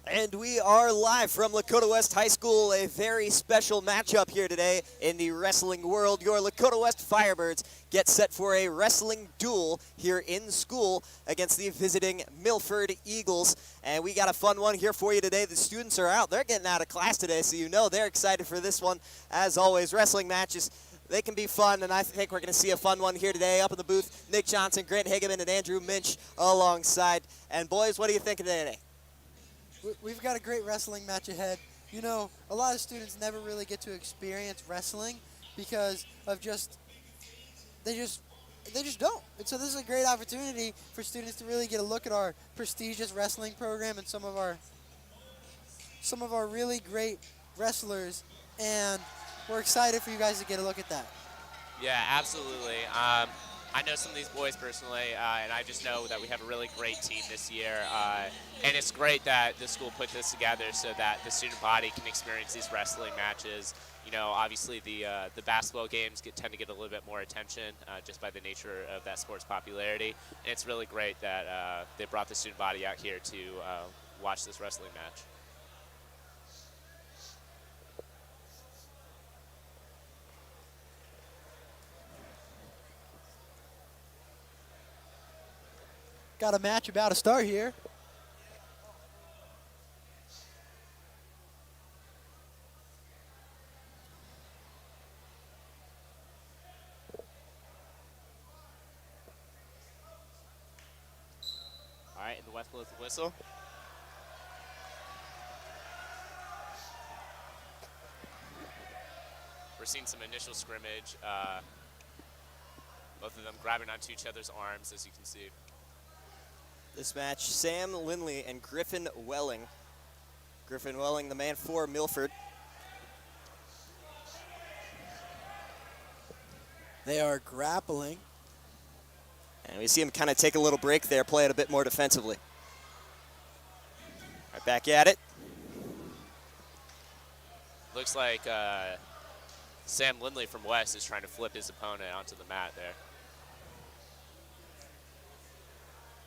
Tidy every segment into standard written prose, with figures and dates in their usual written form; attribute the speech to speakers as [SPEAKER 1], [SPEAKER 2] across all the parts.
[SPEAKER 1] And we are live from Lakota West High School, a very special matchup here today in the wrestling world. Your Lakota West Firebirds get set for a wrestling duel here in school against the visiting Milford Eagles. And we got a fun one here for you today. The students are out. They're getting out of class today, so you know they're excited for this one. As always, wrestling matches, they can be fun, and I think we're going to see a fun one here today. Up in the booth, Nick Johnson, Grant Hageman, and Andrew Minch alongside. And boys, what are you thinking today?
[SPEAKER 2] We've got a great wrestling match ahead. You know, a lot of students never really get to experience wrestling because of they just don't. And so this is a great opportunity for students to really get a look at our prestigious wrestling program and some of our really great wrestlers, and we're excited for you guys to get a look at that.
[SPEAKER 3] Yeah, absolutely. I know some of these boys personally, and I just know that we have a really great team this year. And it's great that the school put this together so that the student body can experience these wrestling matches. You know, obviously the basketball games tend to get a little bit more attention just by the nature of that sport's popularity. And it's really great that they brought the student body out here to watch this wrestling match.
[SPEAKER 2] Got a match about to start here.
[SPEAKER 3] All right, and the West blows the whistle. We're seeing some initial scrimmage. Both of them grabbing onto each other's arms, as you can see.
[SPEAKER 1] This match, Sam Lindley and Griffin Welling. Griffin Welling, the man for Milford.
[SPEAKER 2] They are grappling.
[SPEAKER 1] And we see him kind of take a little break there, play it a bit more defensively. Right back at it.
[SPEAKER 3] Looks like Sam Lindley from West is trying to flip his opponent onto the mat there.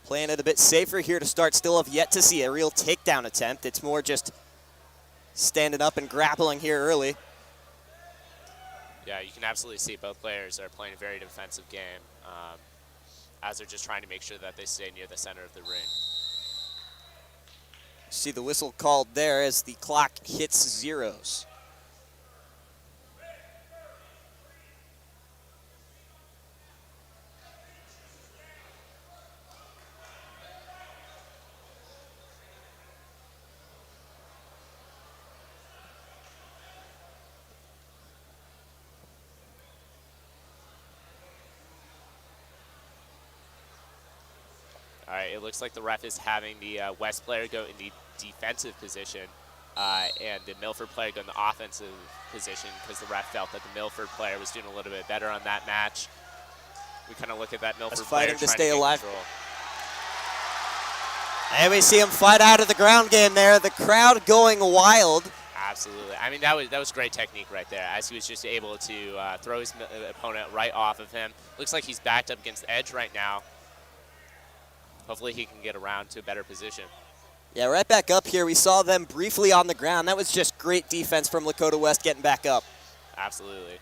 [SPEAKER 1] Playing it a bit safer here to start. Still have yet to see a real takedown attempt. It's more just standing up and grappling here early.
[SPEAKER 3] Yeah, you can absolutely see both players are playing a very defensive game as they're just trying to make sure that they stay near the center of the ring.
[SPEAKER 1] See the whistle called there as the clock hits zeros.
[SPEAKER 3] All right, it looks like the ref is having the West player go in the defensive position and the Milford player go in the offensive position because the ref felt that the Milford player was doing a little bit better on that match. We kind of look at that Milford player
[SPEAKER 1] fighting to
[SPEAKER 3] trying
[SPEAKER 1] stay
[SPEAKER 3] get
[SPEAKER 1] alive.
[SPEAKER 3] control.
[SPEAKER 1] And we see him fight out of the ground game there. The crowd going wild.
[SPEAKER 3] Absolutely. I mean, that was great technique right there as he was just able to throw his opponent right off of him. Looks like he's backed up against the edge right now. Hopefully he can get around to a better position.
[SPEAKER 1] Yeah, right back up here. We saw them briefly on the ground. That was just great defense from Lakota West getting back up.
[SPEAKER 3] Absolutely.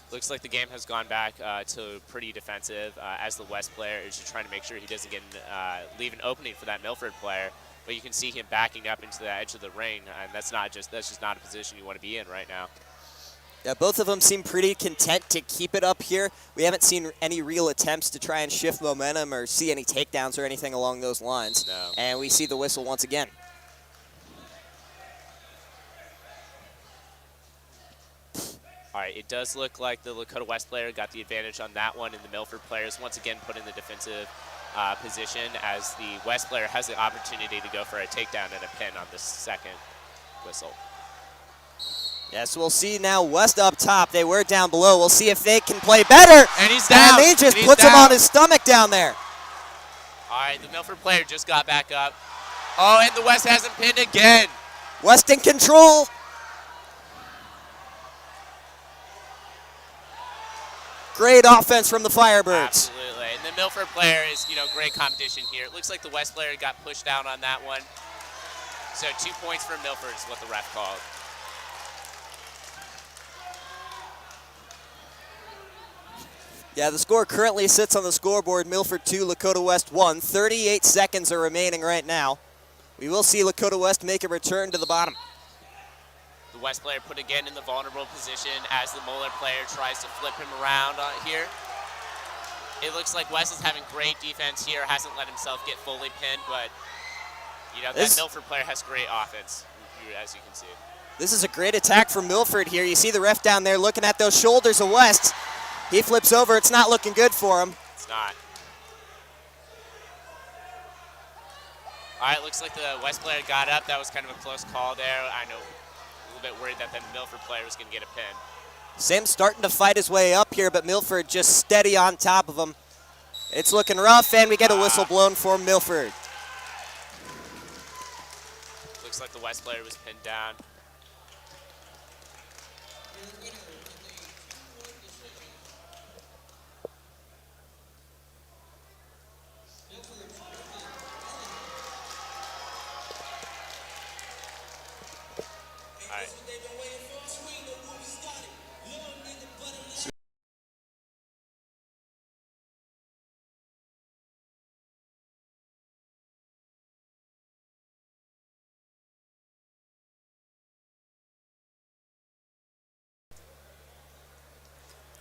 [SPEAKER 3] Looks like the game has gone back to pretty defensive as the West player is just trying to make sure he doesn't leave an opening for that Milford player. But you can see him backing up into the edge of the ring, and that's just not a position you want to be in right now.
[SPEAKER 1] Yeah, both of them seem pretty content to keep it up here. We haven't seen any real attempts to try and shift momentum or see any takedowns or anything along those lines.
[SPEAKER 3] No.
[SPEAKER 1] And we see the whistle once again.
[SPEAKER 3] All right, it does look like the Lakota West player got the advantage on that one, and the Milford players once again put in the defensive position as the West player has the opportunity to go for a takedown and a pin on the second whistle.
[SPEAKER 1] Yes, we'll see now West up top. They were down below. We'll see if they can play better.
[SPEAKER 3] And he's down.
[SPEAKER 1] And they just puts him on his stomach down there.
[SPEAKER 3] All right, the Milford player just got back up. Oh, and the West has him pinned again.
[SPEAKER 1] West in control. Great offense from the Firebirds.
[SPEAKER 3] Absolutely. And the Milford player is, great competition here. It looks like the West player got pushed down on that one. So 2 points for Milford is what the ref called.
[SPEAKER 1] Yeah, the score currently sits on the scoreboard. Milford 2, Lakota West 1. 38 seconds are remaining right now. We will see Lakota West make a return to the bottom.
[SPEAKER 3] The West player put again in the vulnerable position as the Moeller player tries to flip him around here. It looks like West is having great defense here, hasn't let himself get fully pinned, but that Milford player has great offense, as you can see.
[SPEAKER 1] This is a great attack from Milford here. You see the ref down there looking at those shoulders of West. He flips over. It's not looking good for him.
[SPEAKER 3] It's not. All right, looks like the West player got up. That was kind of a close call there. I know a little bit worried that the Milford player was going to get a pin.
[SPEAKER 1] Sam's starting to fight his way up here, but Milford just steady on top of him. It's looking rough, and we get a whistle blown for Milford.
[SPEAKER 3] Looks like the West player was pinned down.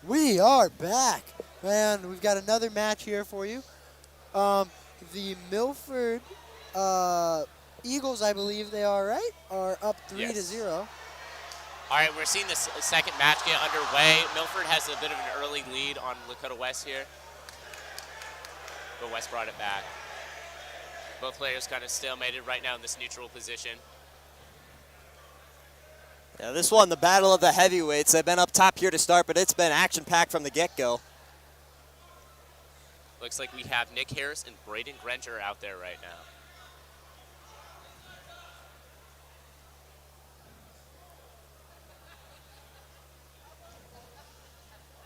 [SPEAKER 2] We are back. Man, we've got another match here for you. The Milford Eagles, I believe they are, right? Are up 3-0.
[SPEAKER 3] All right, we're seeing this second match get underway. Milford has a bit of an early lead on Lakota West here, but West brought it back. Both players kind of stalemated right now in this neutral position.
[SPEAKER 1] Yeah, this one, the battle of the heavyweights. They've been up top here to start, but it's been action-packed from the get-go.
[SPEAKER 3] Looks like we have Nick Harris and Braden Granger out there right now.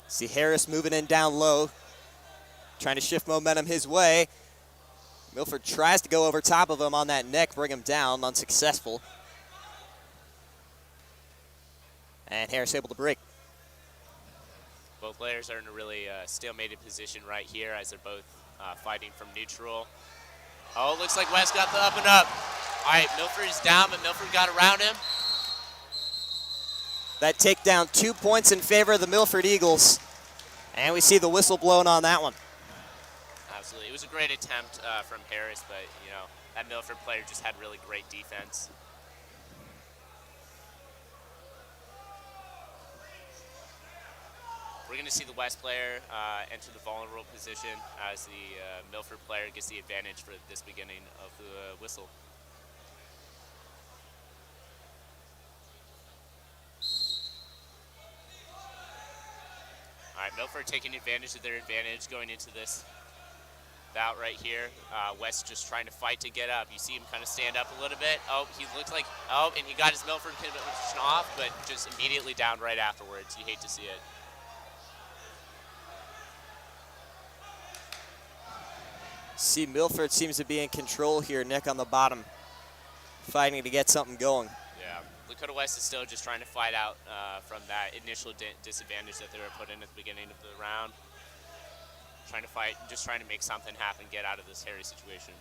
[SPEAKER 1] See Harris moving in down low, trying to shift momentum his way. Milford tries to go over top of him on that neck, bring him down, unsuccessful. And Harris able to break.
[SPEAKER 3] Both players are in a really stalemated position right here as they're both fighting from neutral. Oh, looks like West got the up and up. All right, Milford is down, but Milford got around him.
[SPEAKER 1] That takedown, 2 points in favor of the Milford Eagles. And we see the whistle blown on that one.
[SPEAKER 3] Absolutely. It was a great attempt from Harris, but, that Milford player just had really great defense. We're going to see the West player enter the vulnerable position as the Milford player gets the advantage for this beginning of the whistle. All right, Milford taking advantage of their advantage going into this bout right here. West just trying to fight to get up. You see him kind of stand up a little bit. Oh, he looks like, and he got his Milford position off, but just immediately down right afterwards. You hate to see it.
[SPEAKER 1] See, Milford seems to be in control here, Nick on the bottom, fighting to get something going.
[SPEAKER 3] Yeah, Lakota West is still just trying to fight out from that initial disadvantage that they were put in at the beginning of the round. Trying to fight, just trying to make something happen, get out of this hairy situation.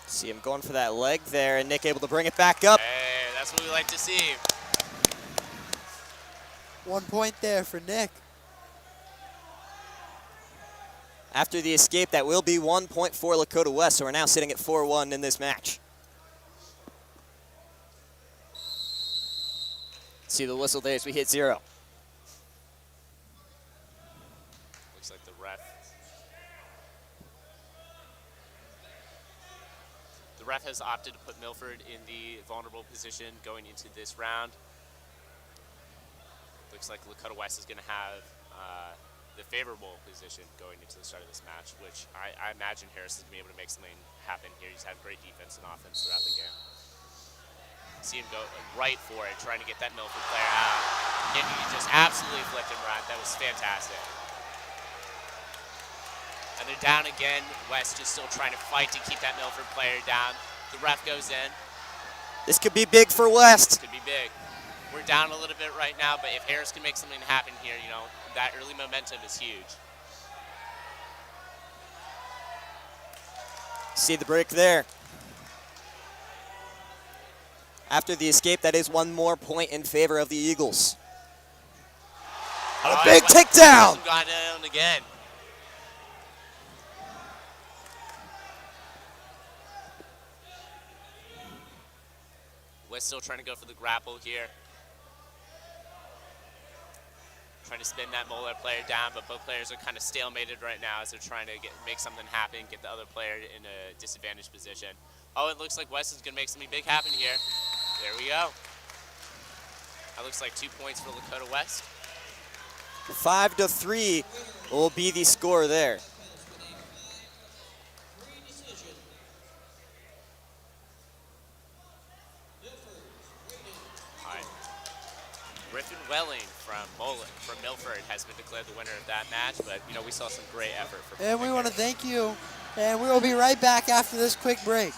[SPEAKER 1] See him going for that leg there, and Nick able to bring it back up.
[SPEAKER 3] Hey, that's what we like to see.
[SPEAKER 2] 1 point there for Nick.
[SPEAKER 1] After the escape, that will be 1 point for Lakota West, so we're now sitting at 4-1 in this match. See the whistle there as we hit 0.
[SPEAKER 3] Looks like the ref. The ref has opted to put Milford in the vulnerable position going into this round. Looks like Lakota West is going to have the favorable position going into the start of this match, which I imagine Harris is going to be able to make something happen here. He's had great defense and offense throughout the game. See him go right for it, trying to get that Milford player out. And he just absolutely flipped him right. That was fantastic. And they're down again. West just still trying to fight to keep that Milford player down. The ref goes in.
[SPEAKER 1] This could be big for West.
[SPEAKER 3] Could be big. We're down a little bit right now, but if Harris can make something happen here, you know, that early momentum is huge.
[SPEAKER 1] See the break there. After the escape, that is one more point in favor of the Eagles. A big takedown!
[SPEAKER 3] Got down again. West still trying to go for the grapple here. Trying to spin that Moeller player down, but both players are kind of stalemated right now as they're trying to make something happen, get the other player in a disadvantaged position. Oh, it looks like West is going to make something big happen here. There we go. That looks like 2 points for Lakota West.
[SPEAKER 1] 5-3 will be the score there.
[SPEAKER 3] All right. Griffin Welling from Milford has been declared the winner of that match, but you know we saw some great effort from.
[SPEAKER 2] And we want to thank you, and we will be right back after this quick break.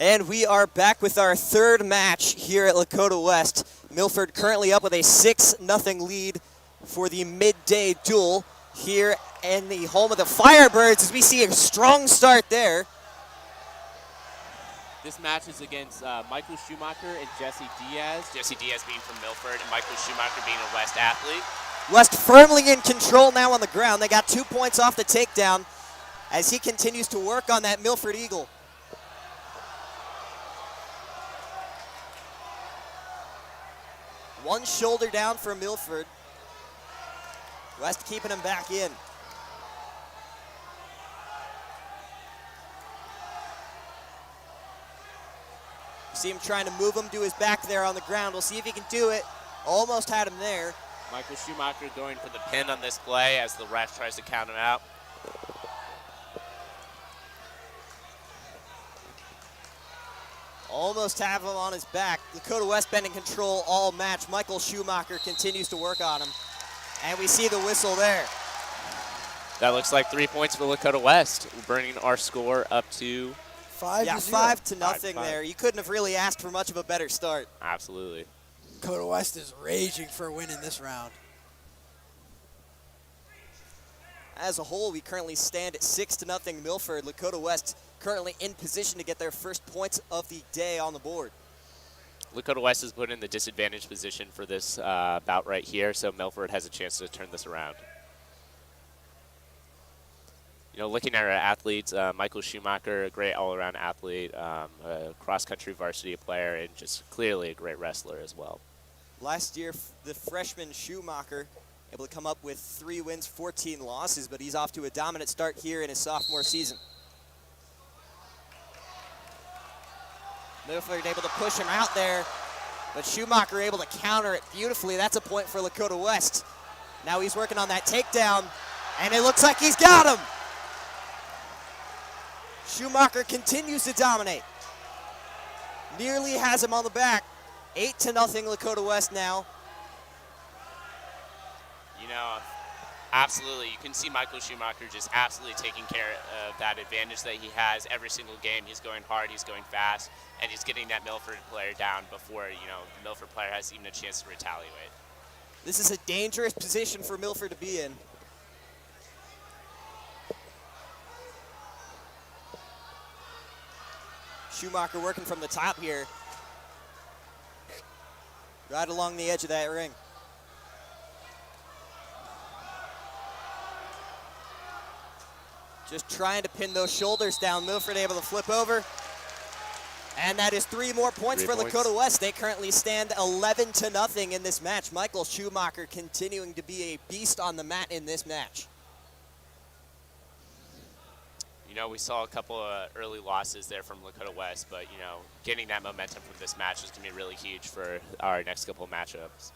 [SPEAKER 1] And we are back with our third match here at Lakota West. Milford currently up with a 6-0 lead for the midday duel here in the home of the Firebirds as we see a strong start there.
[SPEAKER 3] This match is against Michael Schumacher and Jesse Diaz. Jesse Diaz being from Milford and Michael Schumacher being a West athlete.
[SPEAKER 1] West firmly in control now on the ground. They got 2 points off the takedown as he continues to work on that Milford Eagle. One shoulder down for Milford. West keeping him back in. See him trying to move him to his back there on the ground. We'll see if he can do it. Almost had him there.
[SPEAKER 3] Michael Schumacher going for the pin on this play as the ref tries to count him out.
[SPEAKER 1] Almost have him on his back. Lakota West been in control all match. Michael Schumacher continues to work on him. And we see the whistle there.
[SPEAKER 3] That looks like 3 points for Lakota West, bringing our score up to
[SPEAKER 2] 5-0.
[SPEAKER 1] 5-0 there. You couldn't have really asked for much of a better start.
[SPEAKER 3] absolutely.
[SPEAKER 2] Lakota West is raging for a win in this round.
[SPEAKER 1] As a whole, we currently stand at 6-0 Milford. Lakota West currently in position to get their first points of the day on the board.
[SPEAKER 3] Lakota West is put in the disadvantaged position for this bout right here, so Milford has a chance to turn this around. You know, looking at our athletes, Michael Schumacher, a great all-around athlete, a cross-country varsity player, and just clearly a great wrestler as well.
[SPEAKER 1] Last year, the freshman Schumacher able to come up with 3 wins, 14 losses, but he's off to a dominant start here in his sophomore season. Milford able to push him out there, but Schumacher able to counter it beautifully. That's a point for Lakota West. Now he's working on that takedown, and it looks like he's got him. Schumacher continues to dominate. Nearly has him on the back. 8-0 Lakota West now.
[SPEAKER 3] You know, Absolutely. You can see Michael Schumacher just absolutely taking care of that advantage that he has every single game. He's going hard, he's going fast, and he's getting that Milford player down before, the Milford player has even a chance to retaliate.
[SPEAKER 1] This is a dangerous position for Milford to be in. Schumacher working from the top here. Right along the edge of that ring. Just trying to pin those shoulders down. Milford able to flip over. And that is 3 more points for Lakota West. They currently stand 11-0 in this match. Michael Schumacher continuing to be a beast on the mat in this match.
[SPEAKER 3] We saw a couple of early losses there from Lakota West, but, getting that momentum from this match is going to be really huge for our next couple of matchups.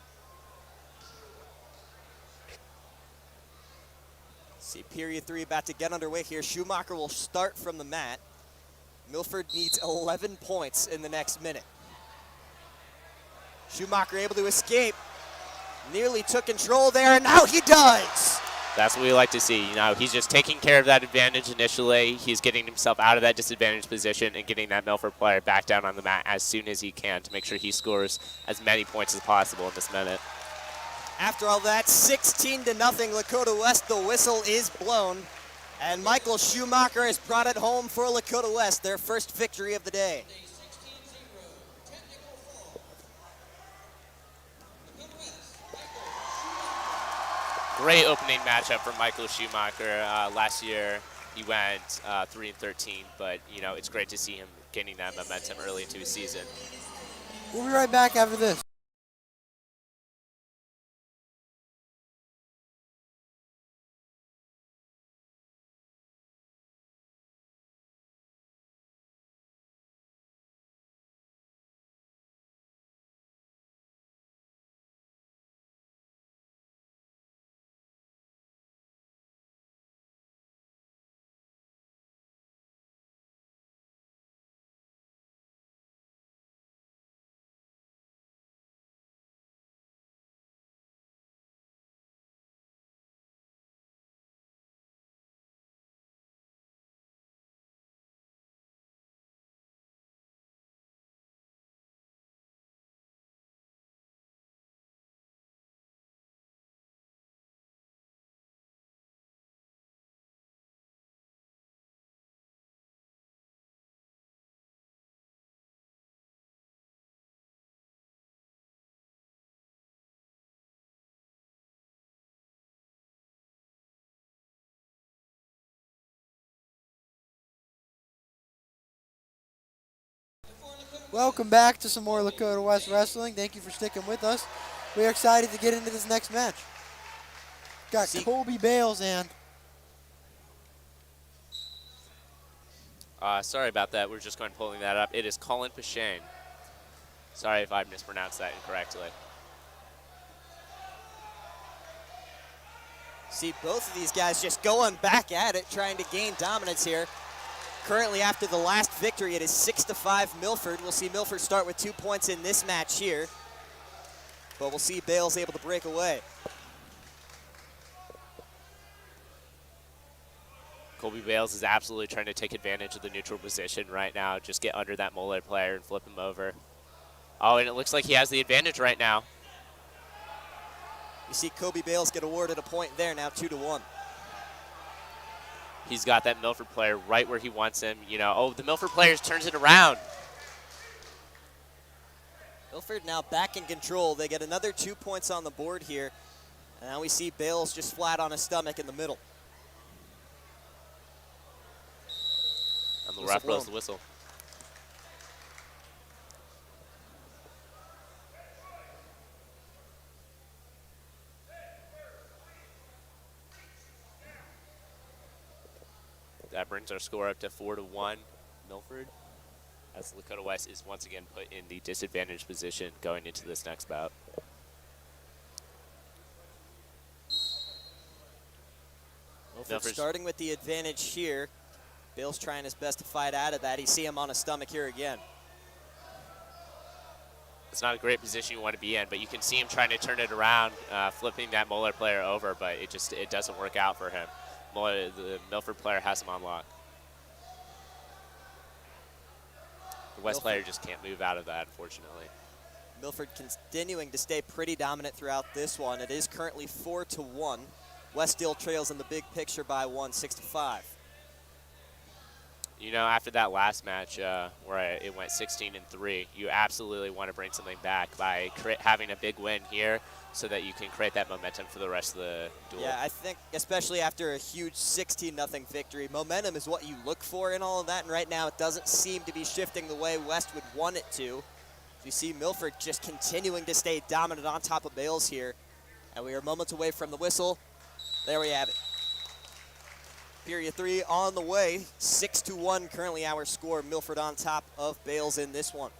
[SPEAKER 1] See, period 3 about to get underway here. Schumacher will start from the mat. Milford needs 11 points in the next minute. Schumacher able to escape. Nearly took control there, and now he does.
[SPEAKER 3] That's what we like to see. He's just taking care of that advantage initially. He's getting himself out of that disadvantaged position and getting that Milford player back down on the mat as soon as he can to make sure he scores as many points as possible in this minute.
[SPEAKER 1] After all that, 16-0 Lakota West. The whistle is blown. And Michael Schumacher has brought it home for Lakota West, their first victory of the day.
[SPEAKER 3] Great opening matchup for Michael Schumacher. Last year, he went 3-13, but it's great to see him gaining that momentum early into his season.
[SPEAKER 2] We'll be right back after this. Welcome back to some more Lakota West Wrestling. Thank you for sticking with us. We're excited to get into this next match. Got Kobe Bales and...
[SPEAKER 3] Sorry about that. We're just going pulling that up. It is Colin Pashane. Sorry if I mispronounced that incorrectly.
[SPEAKER 1] See, both of these guys just going back at it, trying to gain dominance here. Currently, after the last victory, it is 6-5 Milford. We'll see Milford start with 2 points in this match here. But we'll see Bales able to break away.
[SPEAKER 3] Colby Bales is absolutely trying to take advantage of the neutral position right now. Just get under that Molar player and flip him over. Oh, and it looks like he has the advantage right now.
[SPEAKER 1] You see Kobe Bales get awarded a point there, now 2-1.
[SPEAKER 3] He's got that Milford player right where he wants him. Oh, the Milford player turns it around.
[SPEAKER 1] Milford now back in control. They get another 2 points on the board here. And now we see Bales just flat on his stomach in the middle.
[SPEAKER 3] And the ref blows the whistle. That brings our score up to 4-1 Milford, as Lakota West is once again put in the disadvantaged position going into this next bout.
[SPEAKER 1] Milford starting with the advantage here. Bale's trying his best to fight out of that. You see him on his stomach here again.
[SPEAKER 3] It's not a great position you want to be in, but you can see him trying to turn it around, flipping that Moeller player over, but it doesn't work out for him. The Milford player has him on lock. The West player just can't move out of that, unfortunately.
[SPEAKER 1] Milford continuing to stay pretty dominant throughout this one. It is currently 4-1. West still trails in the big picture by 1, 6-5.
[SPEAKER 3] You know, after that last match where it went 16-3, you absolutely want to bring something back by having a big win here so that you can create that momentum for the rest of the duel.
[SPEAKER 1] Yeah, I think especially after a huge 16-0 victory, momentum is what you look for in all of that, and right now it doesn't seem to be shifting the way West would want it to. You see Milford just continuing to stay dominant on top of Bales here, and we are moments away from the whistle. There we have it. Period 3 on the way, 6-1 currently our score. Milford on top of Bales in this one.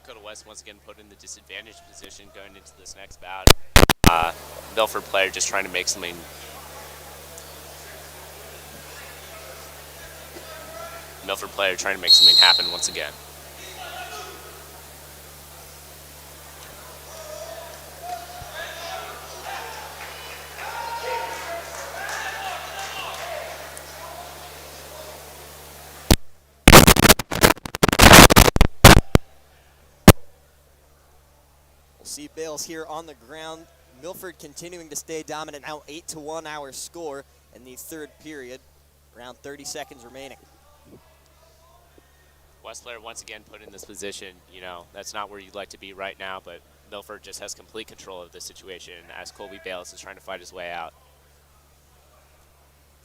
[SPEAKER 3] Lakota West once again put in the disadvantaged position going into this next bout. Milford player just trying to make something. Milford player trying to make something happen once again.
[SPEAKER 1] See Bales here on the ground. Milford continuing to stay dominant, now 8-1 our score in the third period. Around 30 seconds remaining.
[SPEAKER 3] West player once again put in this position. You know, that's not where you'd like to be right now, but Milford just has complete control of the situation as Colby Bales is trying to fight his way out.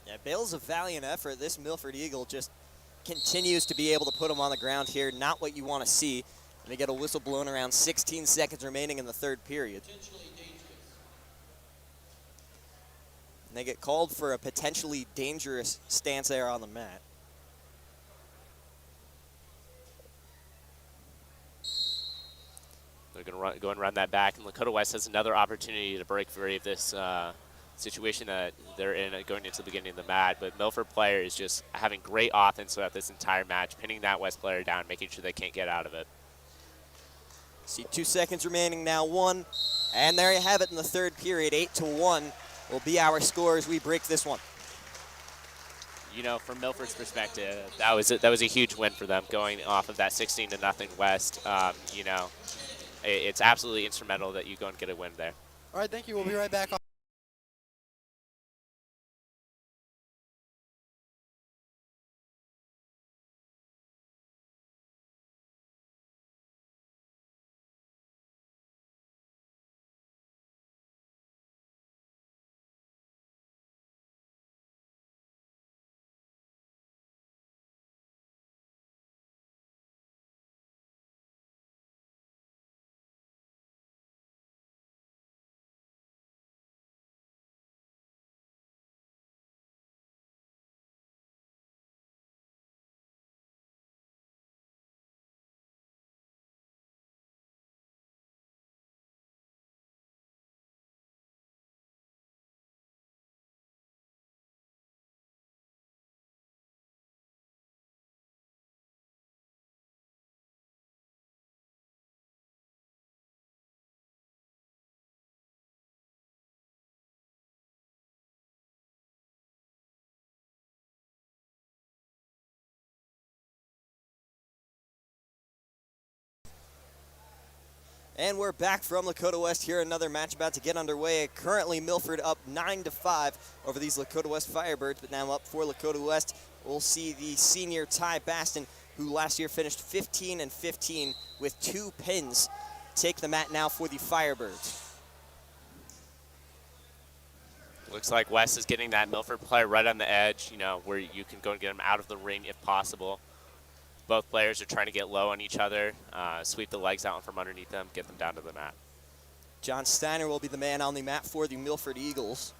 [SPEAKER 1] Yeah, Bales a valiant effort. This Milford Eagle just continues to be able to put him on the ground here. Not what you want to see. And they get a whistle blown around 16 seconds remaining in the third period. And they get called for a potentially dangerous stance there on the mat.
[SPEAKER 3] They're going to go and run that back, and Lakota West has another opportunity to break free of this situation that they're in going into the beginning of the mat. But Milford player is just having great offense throughout this entire match, pinning that West player down, making sure they can't get out of it.
[SPEAKER 1] See 2 seconds remaining now, 1. And there you have it in the third period, 8-1 will be our score as we break this one.
[SPEAKER 3] You know, from Milford's perspective, that was a huge win for them going off of that 16-0 West. You know, it's absolutely instrumental that you go and get a win there.
[SPEAKER 2] All right, thank you. We'll be right back.
[SPEAKER 1] And we're back from Lakota West here. Another match about to get underway. Currently, Milford up 9-5 over these Lakota West Firebirds, but now up for Lakota West. We'll see the senior Ty Bastin, who last year finished 15-15 with 2 pins, take the mat now for the Firebirds.
[SPEAKER 3] Looks like West is getting that Milford player right on the edge, you know, where you can go and get him out of the ring if possible. Both players are trying to get low on each other, sweep the legs out from underneath them, get them down to the mat.
[SPEAKER 1] John Steiner will be the man on the mat for the Milford Eagles.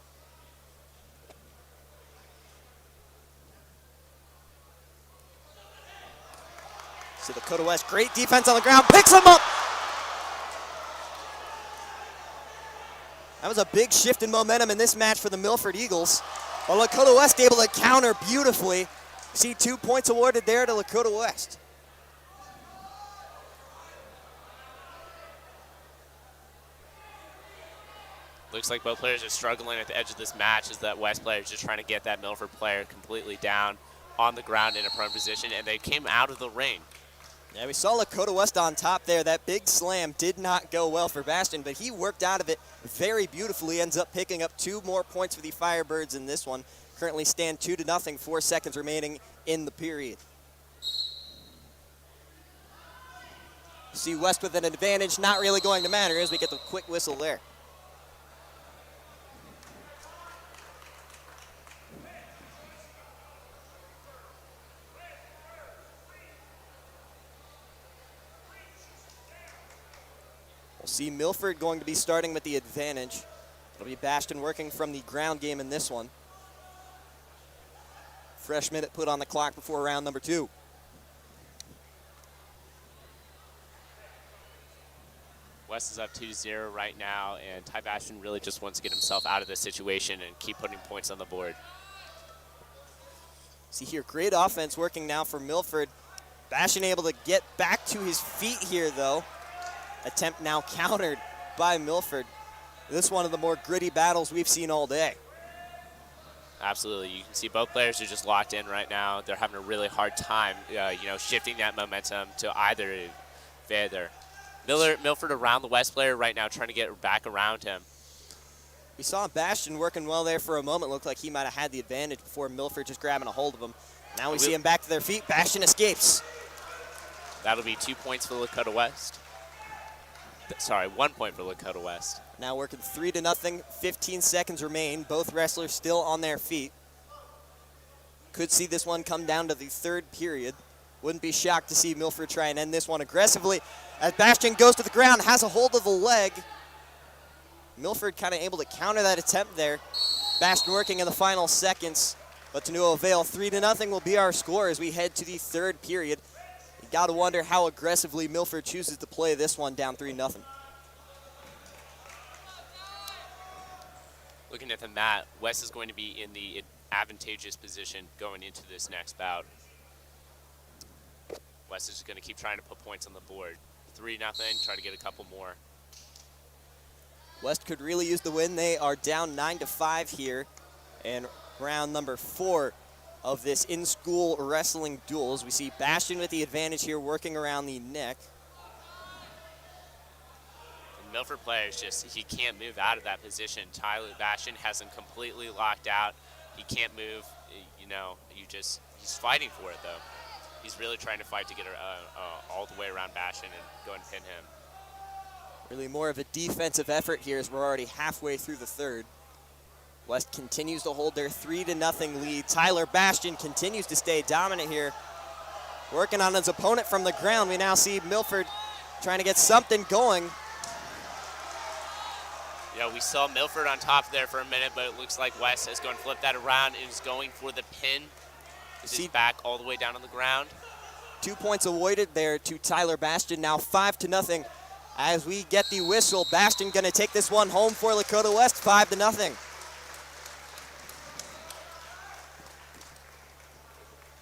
[SPEAKER 1] So Lakota West, great defense on the ground, picks him up. That was a big shift in momentum in this match for the Milford Eagles. While Lakota West able to counter beautifully. See 2 points awarded there to Lakota West.
[SPEAKER 3] Looks like both players are struggling at the edge of this match as that West player is just trying to get that Milford player completely down on the ground in a prone position, and they came out of the ring.
[SPEAKER 1] Yeah, we saw Lakota West on top there. That big slam did not go well for Bastin, but he worked out of it very beautifully, ends up picking up 2 more points for the Firebirds in this one. Currently stand 2-0, 4 seconds remaining in the period. See West with an advantage, not really going to matter as we get the quick whistle there. We'll see Milford going to be starting with the advantage. It'll be Bastin working from the ground game in this one. Fresh minute put on the clock before round number 2.
[SPEAKER 3] West is up 2-0 right now, and Ty Bastin really just wants to get himself out of this situation and keep putting points on the board.
[SPEAKER 1] See here, great offense working now for Milford. Bastin able to get back to his feet here, though. Attempt now countered by Milford. This is one of the more gritty battles we've seen all day.
[SPEAKER 3] Absolutely. You can see both players are just locked in right now. They're having a really hard time, shifting that momentum to either. Milford around the West player right now, trying to get back around him.
[SPEAKER 1] We saw Bastin working well there for a moment. Looked like he might have had the advantage before Milford just grabbing a hold of him. Now we see him back to their feet. Bastin escapes.
[SPEAKER 3] That'll be 2 points for Lakota West. Sorry, 1 point for Lakota West.
[SPEAKER 1] Now working 3-0, 15 seconds remain. Both wrestlers still on their feet. Could see this one come down to the 3rd period. Wouldn't be shocked to see Milford try and end this one aggressively. As Bastin goes to the ground, has a hold of the leg. Milford kind of able to counter that attempt there. Bastin working in the final seconds, but to no avail. 3-0 will be our score as we head to the 3rd period. You got to wonder how aggressively Milford chooses to play this one down 3-0.
[SPEAKER 3] Looking at the mat, West is going to be in the advantageous position going into this next bout. West is going to keep trying to put points on the board. 3-0, try to get a couple more.
[SPEAKER 1] West could really use the win. They are down 9-5 here in round number 4 of this in-school wrestling duels. We see Bastin with the advantage here working around the neck.
[SPEAKER 3] The Milford player is just, he can't move out of that position. Tyler Bastin has him completely locked out. He can't move, he's fighting for it though. He's really trying to fight to get all the way around Bastin and go and pin him.
[SPEAKER 1] Really more of a defensive effort here as we're already halfway through the 3rd. West continues to hold their 3-0 lead. Tyler Bastin continues to stay dominant here. Working on his opponent from the ground. We now see Milford trying to get something going.
[SPEAKER 3] We saw Milford on top there for a minute, but it looks like West is going to flip that around and is going for the pin. Is his back all the way down on the ground.
[SPEAKER 1] 2 points awarded there to Tyler Bastin. Now 5-0. As we get the whistle, Bastin going to take this one home for Lakota West, 5-0.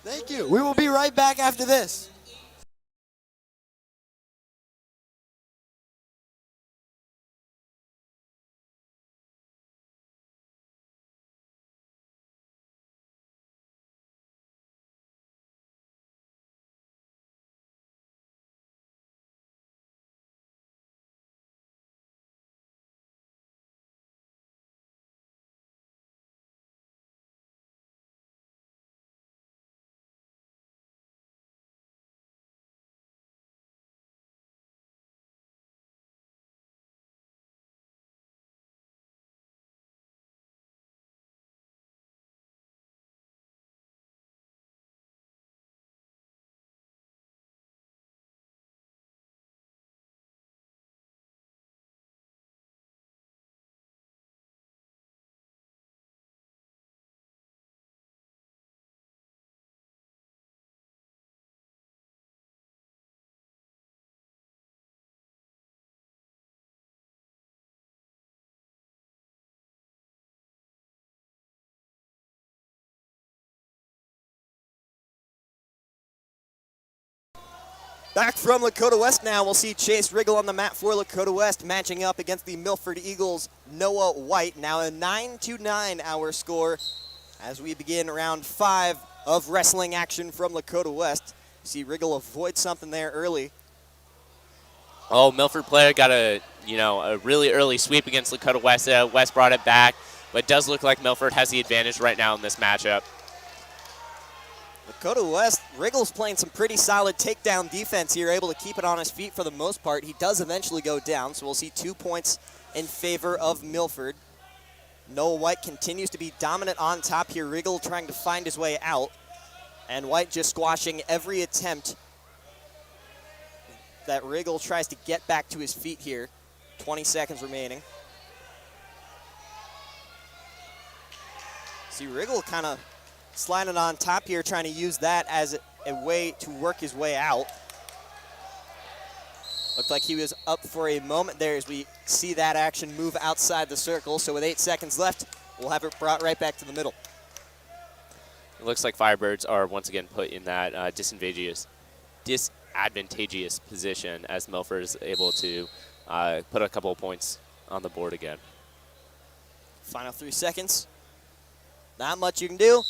[SPEAKER 2] Thank you. We will be right back after this.
[SPEAKER 1] Back from Lakota West now, we'll see Chase Riggle on the mat for Lakota West, matching up against the Milford Eagles' Noah White. Now a 9-9 our score as we begin round 5 of wrestling action from Lakota West. See Riggle avoid something there early.
[SPEAKER 3] Oh, Milford player got a really early sweep against Lakota West. West brought it back, but it does look like Milford has the advantage right now in this matchup.
[SPEAKER 1] Lakota West, Riggle's playing some pretty solid takedown defense here, able to keep it on his feet for the most part. He does eventually go down, so we'll see 2 points in favor of Milford. Noah White continues to be dominant on top here. Riggle trying to find his way out, and White just squashing every attempt that Riggle tries to get back to his feet here. 20 seconds remaining. See Riggle kind of sliding on top here, trying to use that as a way to work his way out. Looked like he was up for a moment there as we see that action move outside the circle. So with 8 seconds left, we'll have it brought right back to the middle.
[SPEAKER 3] It looks like Firebirds are once again put in that disadvantageous position as Milford is able to put a couple of points on the board again.
[SPEAKER 1] Final 3 seconds. Not much you can do.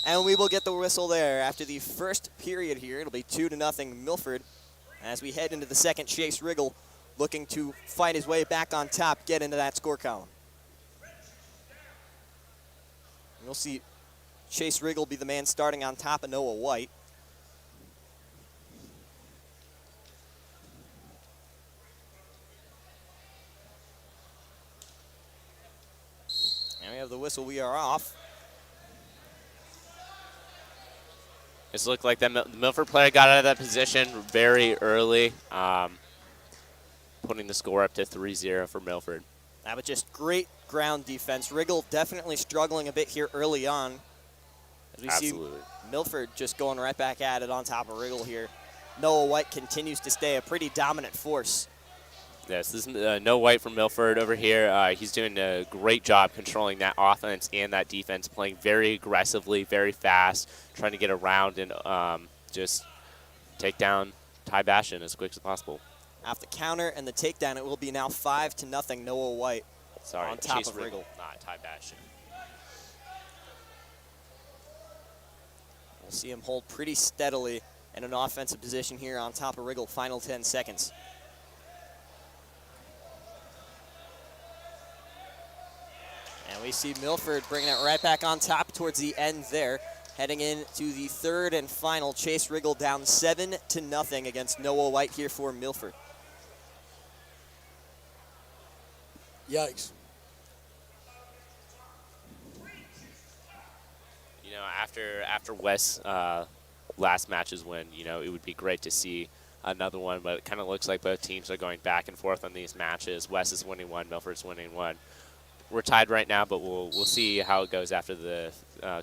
[SPEAKER 1] And we will get the whistle there after the first period here. It'll be 2-0 Milford. As we head into the second, Chase Riggle looking to fight his way back on top, get into that score column. We'll see Chase Riggle be the man starting on top of Noah White. And we have the whistle. We are off.
[SPEAKER 3] It looked like the Milford player got out of that position very early, putting the score up to 3-0 for Milford.
[SPEAKER 1] That was just great ground defense. Riggle definitely struggling a bit here early on. As we
[SPEAKER 3] Absolutely.
[SPEAKER 1] see Milford just going right back at it on top of Riggle here. Noah White continues to stay a pretty dominant force.
[SPEAKER 3] Yes, this is No White from Milford over here. He's doing a great job controlling that offense and that defense, playing very aggressively, very fast, trying to get around and just take down Ty Bastin as quick as possible.
[SPEAKER 1] Off the counter and the takedown, it will be now 5-0 Noah White.
[SPEAKER 3] Sorry,
[SPEAKER 1] on top
[SPEAKER 3] Chase
[SPEAKER 1] of Riggle.
[SPEAKER 3] Not Ty Bastin.
[SPEAKER 1] We'll see him hold pretty steadily in an offensive position here on top of Riggle. Final 10 seconds. And we see Milford bringing it right back on top towards the end there. Heading into the third and final, Chase Riggle down 7-0 against Noah White here for Milford.
[SPEAKER 2] Yikes.
[SPEAKER 3] You know, after West's last match's win, you know, it would be great to see another one, but it kind of looks like both teams are going back and forth on these matches. West is winning one, Milford's winning one. We're tied right now, but we'll see how it goes after the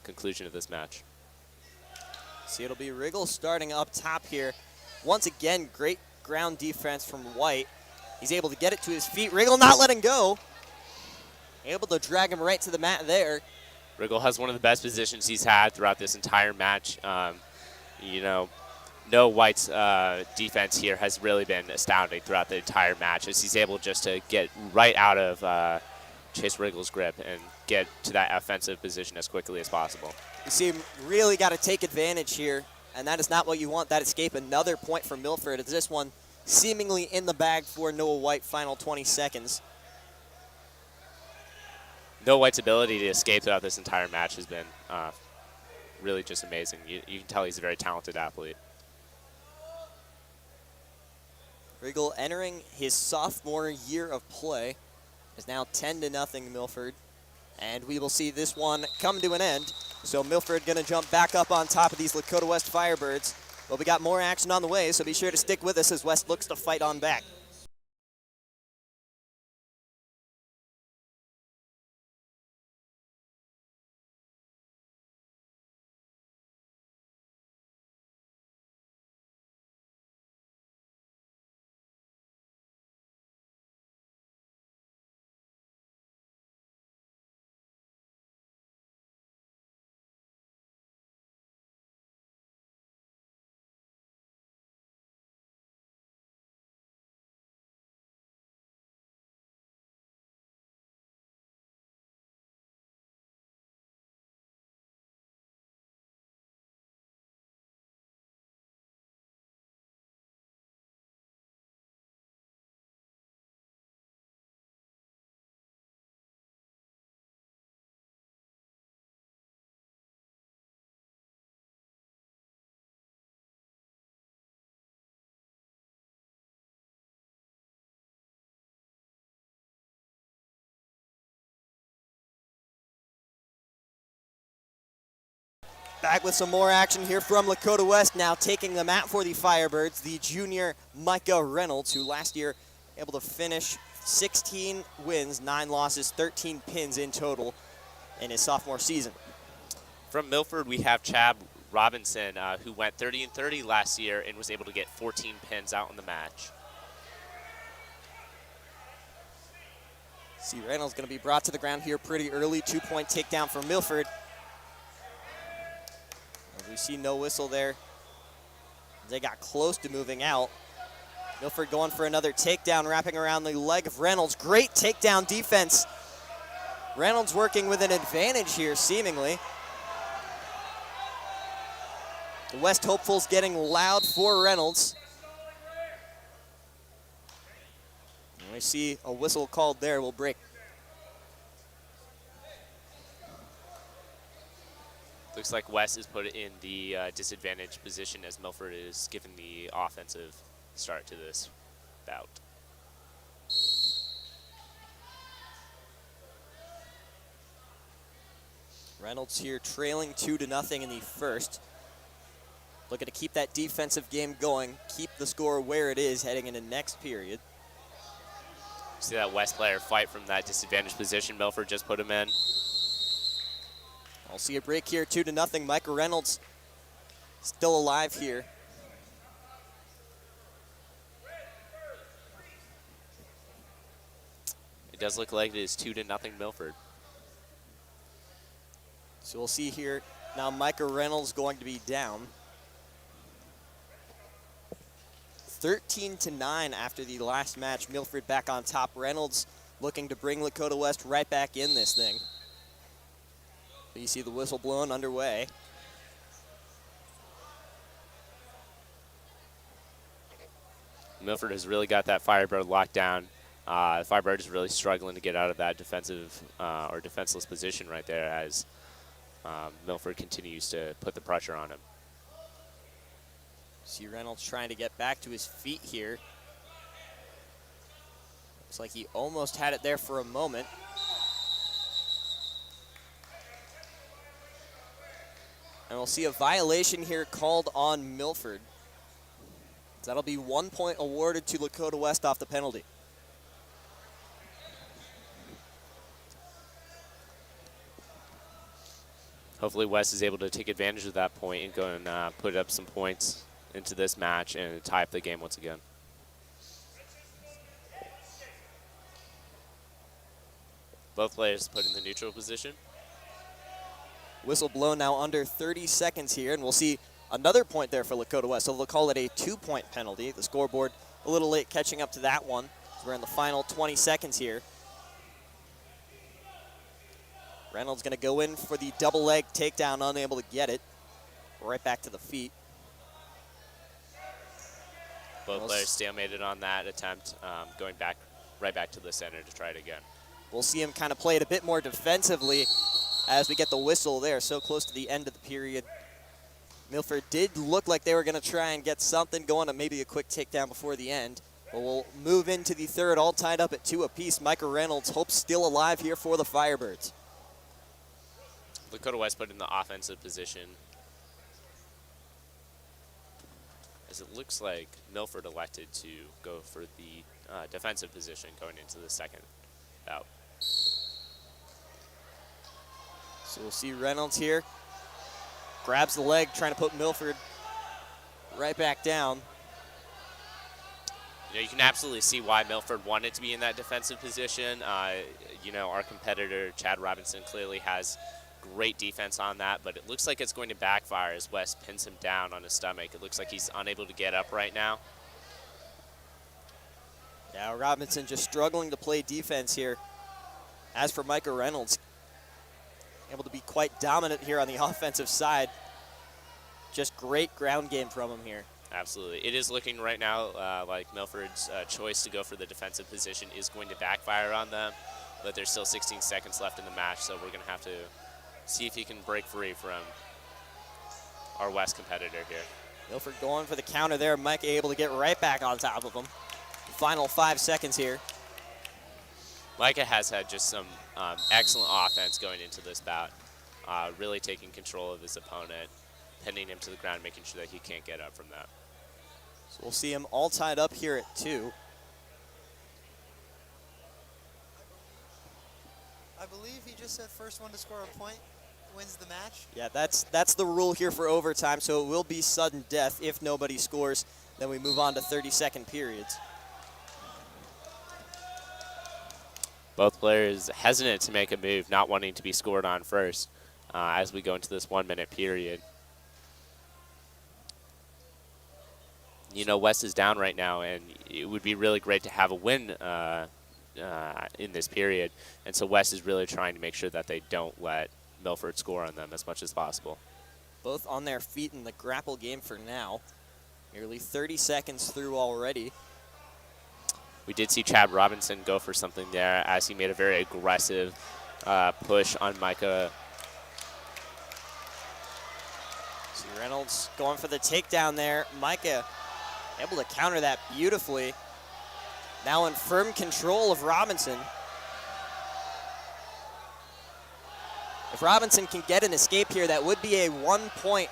[SPEAKER 3] conclusion of this match.
[SPEAKER 1] See, it'll be Riggle starting up top here. Once again, great ground defense from White. He's able to get it to his feet. Riggle not letting go. Able to drag him right to the mat there.
[SPEAKER 3] Riggle has one of the best positions he's had throughout this entire match. You know, Noah White's defense here has really been astounding throughout the entire match as he's able just to get right out of Chase Riggle's grip and get to that offensive position as quickly as possible.
[SPEAKER 1] You see him really got to take advantage here, and that is not what you want, that escape. Another point for Milford as this one seemingly in the bag for Noah White. Final 20 seconds.
[SPEAKER 3] Noah White's ability to escape throughout this entire match has been really just amazing. You can tell he's a very talented athlete.
[SPEAKER 1] Riggle entering his sophomore year of play is now 10-0 Milford. And we will see this one come to an end. So Milford going to jump back up on top of these Lakota West Firebirds. But we got more action on the way, so be sure to stick with us as West looks to fight on back. Back with some more action here from Lakota West, now taking the mat for the Firebirds, the junior Micah Reynolds, who last year able to finish 16 wins, 9 losses, 13 pins in total in his sophomore season.
[SPEAKER 3] From Milford, we have Chad Robinson, who went 30-30 last year and was able to get 14 pins out in the match.
[SPEAKER 1] See, Reynolds going to be brought to the ground here pretty early. 2-point takedown for Milford. As we see no whistle there. They got close to moving out. Milford going for another takedown, wrapping around the leg of Reynolds. Great takedown defense. Reynolds working with an advantage here, seemingly. The West hopefuls getting loud for Reynolds. We see a whistle called there, will break.
[SPEAKER 3] Looks like West is put in the disadvantaged position as Milford is given the offensive start to this bout.
[SPEAKER 1] Reynolds here trailing 2-0 in the first. Looking to keep that defensive game going, keep the score where it is heading into next period.
[SPEAKER 3] See that West player fight from that disadvantaged position Milford just put him in.
[SPEAKER 1] I'll see a break here, 2-0. Micah Reynolds still alive here.
[SPEAKER 3] It does look like it is 2-0 Milford.
[SPEAKER 1] So we'll see here now Micah Reynolds going to be down. 13-9 after the last match. Milford back on top. Reynolds looking to bring Lakota West right back in this thing. But you see the whistle blowing underway.
[SPEAKER 3] Milford has really got that Firebird locked down. The Firebird is really struggling to get out of that defensive or defenseless position right there as Milford continues to put the pressure on him.
[SPEAKER 1] See Reynolds trying to get back to his feet here. Looks like he almost had it there for a moment. And we'll see a violation here called on Milford. That'll be 1 point awarded to Lakota West off the penalty.
[SPEAKER 3] Hopefully West is able to take advantage of that point and go and put up some points into this match and tie up the game once again. Both players put in the neutral position.
[SPEAKER 1] Whistle blown now under 30 seconds here, and we'll see another point there for Lakota West. So they'll call it a 2-point penalty. The scoreboard a little late catching up to that one. We're in the final 20 seconds here. Reynolds going to go in for the double leg takedown, unable to get it. Right back to the feet.
[SPEAKER 3] Both players stalemated on that attempt, going back right back to the center to try it again.
[SPEAKER 1] We'll see him kind of play it a bit more defensively as we get the whistle there, so close to the end of the period. Milford did look like they were going to try and get something going, and maybe a quick takedown before the end. But we'll move into the third, all tied up at 2 apiece. Micah Reynolds, hope still alive here for the Firebirds.
[SPEAKER 3] Lakota West put in the offensive position, as it looks like Milford elected to go for the defensive position going into the second bout.
[SPEAKER 1] So we'll see Reynolds here. Grabs the leg, trying to put Milford right back down.
[SPEAKER 3] You know, you can absolutely see why Milford wanted to be in that defensive position. You know, our competitor, Chad Robinson, clearly has great defense on that, but it looks like it's going to backfire as West pins him down on his stomach. It looks like he's unable to get up right now.
[SPEAKER 1] Yeah, Robinson just struggling to play defense here. As for Micah Reynolds, able to be quite dominant here on the offensive side. Just great ground game from him here.
[SPEAKER 3] Absolutely. It is looking right now like Milford's choice to go for the defensive position is going to backfire on them, but there's still 16 seconds left in the match, so we're going to have to see if he can break free from our West competitor here.
[SPEAKER 1] Milford going for the counter there. Mike able to get right back on top of him. Final 5 seconds here.
[SPEAKER 3] Micah has had just some excellent offense going into this bout. really taking control of his opponent, pinning him to the ground, making sure that he can't get up from that.
[SPEAKER 1] So we'll see him all tied up here at 2.
[SPEAKER 2] I believe he just said first one to score a point wins the match.
[SPEAKER 1] Yeah, that's the rule here for overtime, so it will be sudden death if nobody scores. Then we move on to 30-second periods.
[SPEAKER 3] Both players hesitant to make a move, not wanting to be scored on first as we go into this 1-minute period. You know, West is down right now, and it would be really great to have a win in this period. And so West is really trying to make sure that they don't let Milford score on them as much as possible.
[SPEAKER 1] Both on their feet in the grapple game for now. Nearly 30 seconds through already.
[SPEAKER 3] We did see Chad Robinson go for something there as he made a very aggressive push on Micah.
[SPEAKER 1] See Reynolds going for the takedown there. Micah able to counter that beautifully. Now in firm control of Robinson. If Robinson can get an escape here, that would be a 1 point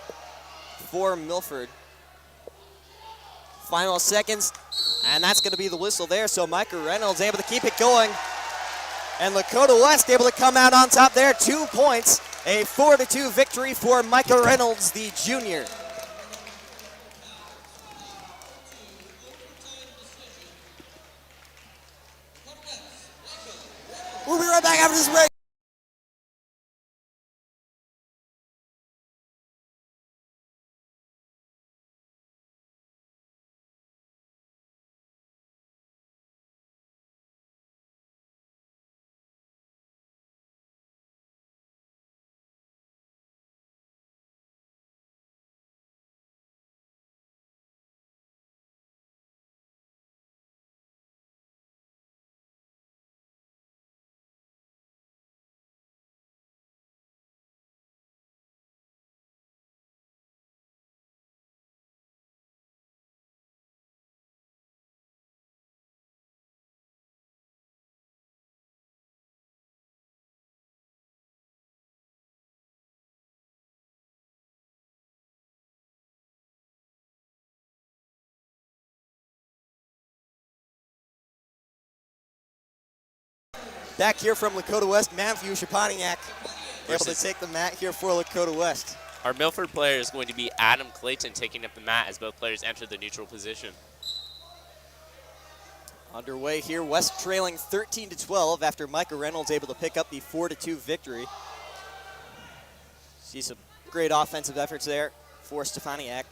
[SPEAKER 1] for Milford. Final seconds, and that's going to be the whistle there. So Micah Reynolds able to keep it going. And Lakota West able to come out on top there. 2 points, a 4-2 victory for Micah Reynolds, the junior. We'll be right back after this break. Back here from Lakota West, Matthew Shaponiak able to take the mat here for Lakota West.
[SPEAKER 3] Our Milford player is going to be Adam Clayton taking up the mat as both players enter the neutral position.
[SPEAKER 1] Underway here, West trailing 13-12 after Micah Reynolds able to pick up the 4-2 victory. See some great offensive efforts there for Stefaniak.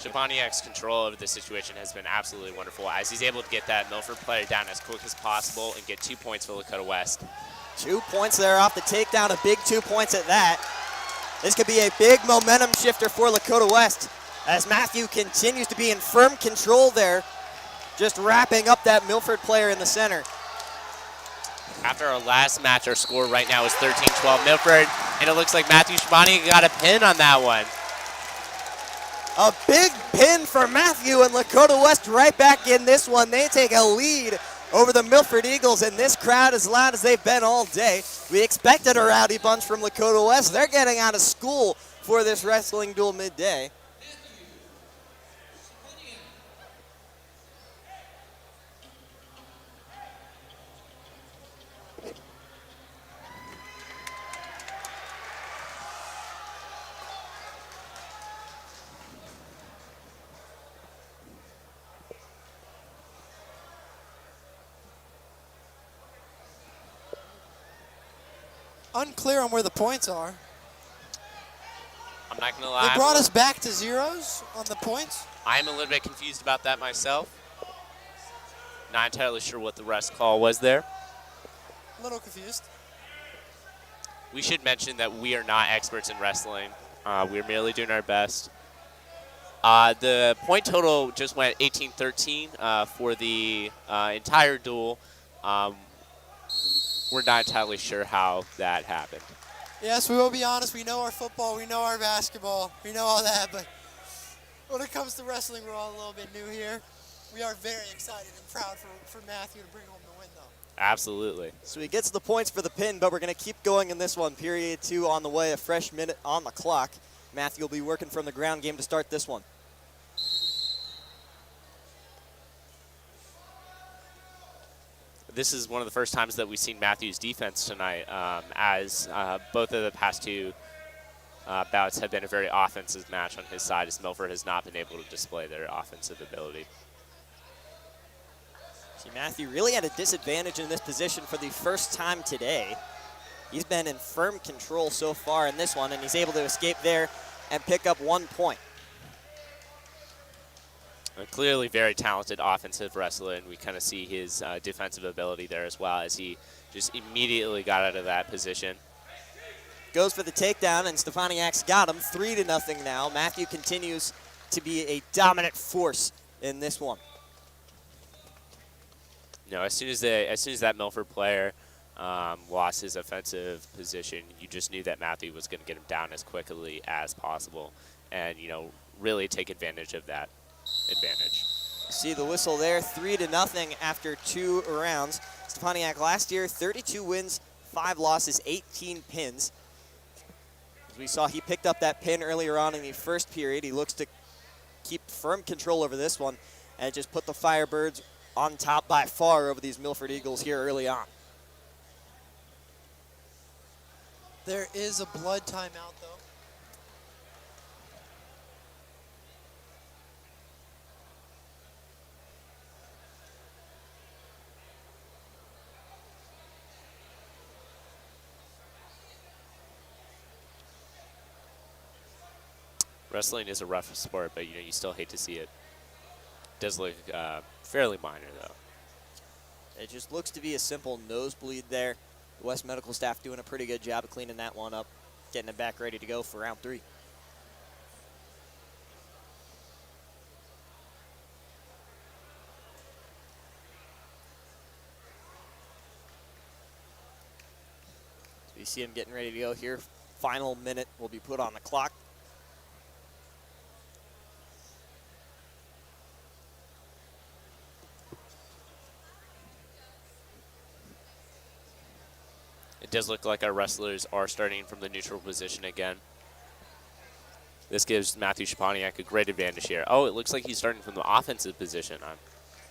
[SPEAKER 3] Shaponiak's control over the situation has been absolutely wonderful as he's able to get that Milford player down as quick as possible and get 2 points for Lakota West.
[SPEAKER 1] 2 points there off the takedown, a big 2 points at that. This could be a big momentum shifter for Lakota West as Matthew continues to be in firm control there, just wrapping up that Milford player in the center.
[SPEAKER 3] After our last match, our score right now is 13-12 Milford, and it looks like Matthew Shaponiak got a pin on that one.
[SPEAKER 1] A big pin for Matthew, and Lakota West right back in this one. They take a lead over the Milford Eagles, and this crowd as loud as they've been all day. We expected a rowdy bunch from Lakota West. They're getting out of school for this wrestling duel midday.
[SPEAKER 2] Unclear on where the points are.
[SPEAKER 3] I'm not going to lie.
[SPEAKER 2] They brought us back to zeros on the points.
[SPEAKER 3] I'm a little bit confused about that myself. Not entirely sure what the rest call was there.
[SPEAKER 2] A little confused.
[SPEAKER 3] We should mention that we are not experts in wrestling. We're merely doing our best. The point total just went 18-13 for the entire duel. We're not entirely sure how that happened.
[SPEAKER 2] Yes, we will be honest. We know our football. We know our basketball. We know all that. But when it comes to wrestling, we're all a little bit new here. We are very excited and proud for Matthew to bring home the win, though.
[SPEAKER 3] Absolutely.
[SPEAKER 1] So he gets the points for the pin, but we're going to keep going in this one. Period 2 on the way, a fresh minute on the clock. Matthew will be working from the ground game to start this one.
[SPEAKER 3] This is one of the first times that we've seen Matthew's defense tonight, as both of the past two bouts have been a very offensive match on his side, as Milford has not been able to display their offensive ability.
[SPEAKER 1] See, Matthew really at a disadvantage in this position for the first time today. He's been in firm control so far in this one, and he's able to escape there and pick up 1 point.
[SPEAKER 3] A clearly very talented offensive wrestler, and we kind of see his defensive ability there as well, as he just immediately got out of that position.
[SPEAKER 1] Goes for the takedown, and Stefaniak's got him. 3-0 now. Matthew continues to be a dominant force in this one.
[SPEAKER 3] No, as soon as that Milford player lost his offensive position, you just knew that Matthew was going to get him down as quickly as possible, and really take advantage of that advantage.
[SPEAKER 1] See the whistle there, 3-0 after 2 rounds. Stefaniak last year, 32 wins, 5 losses, 18 pins. As we saw, he picked up that pin earlier on in the first period. He looks to keep firm control over this one and just put the Firebirds on top by far over these Milford Eagles here early on.
[SPEAKER 2] There is a blood timeout, though.
[SPEAKER 3] Wrestling is a rough sport, but you still hate to see it. Does look fairly minor, though.
[SPEAKER 1] It just looks to be a simple nosebleed there. The West medical staff doing a pretty good job of cleaning that one up, getting it back ready to go for round 3. So you see him getting ready to go here. Final minute will be put on the clock.
[SPEAKER 3] It does look like our wrestlers are starting from the neutral position again. This gives Matthew Stefaniak a great advantage here. Oh, it looks like he's starting from the offensive position. I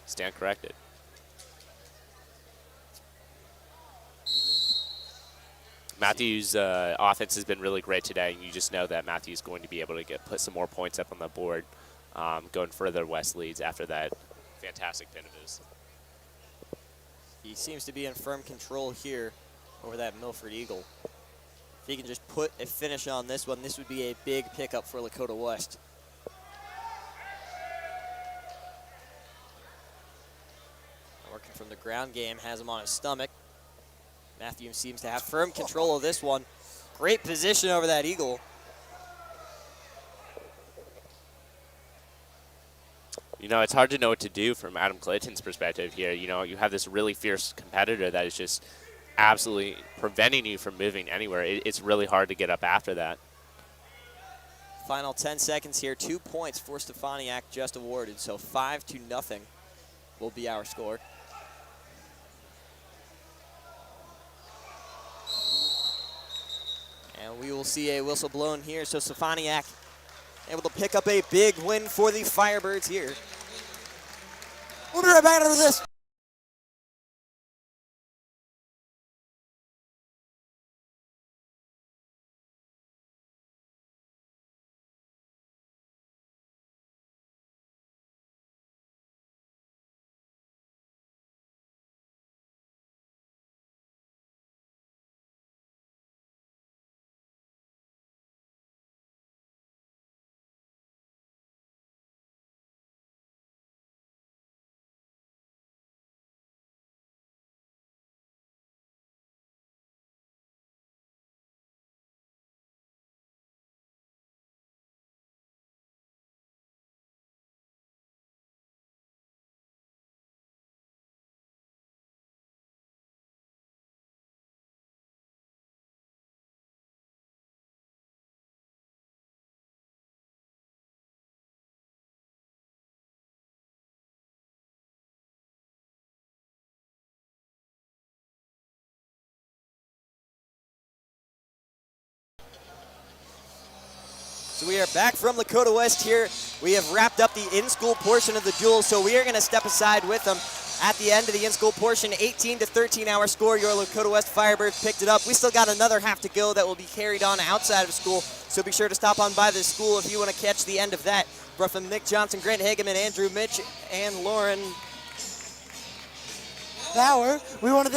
[SPEAKER 3] stand corrected. Matthew's offense has been really great today. You just know that Matthew's going to be able to put some more points up on the board, going further West leads after that fantastic pin of his.
[SPEAKER 1] He seems to be in firm control here over that Milford Eagle. If he can just put a finish on this one, this would be a big pickup for Lakota West. Working from the ground game, has him on his stomach. Matthew seems to have firm control of this one. Great position over that Eagle.
[SPEAKER 3] It's hard to know what to do from Adam Clayton's perspective here. You have this really fierce competitor that is just absolutely preventing you from moving anywhere. It's really hard to get up after that.
[SPEAKER 1] Final 10 seconds here. 2 points for Stefaniak just awarded, so 5-0 will be our score. And we will see a whistle blown here, so Stefaniak able to pick up a big win for the Firebirds here. We'll be right back after this. So we are back from Lakota West here. We have wrapped up the in-school portion of the duel, so we are going to step aside with them. At the end of the in-school portion, 18 to 13 our score. Your Lakota West Firebirds picked it up. We still got another half to go that will be carried on outside of school, so be sure to stop on by the school if you want to catch the end of that. Brought from Nick Johnson, Grant Hageman, Andrew Mitch, and Lauren
[SPEAKER 2] Bauer. We want to thank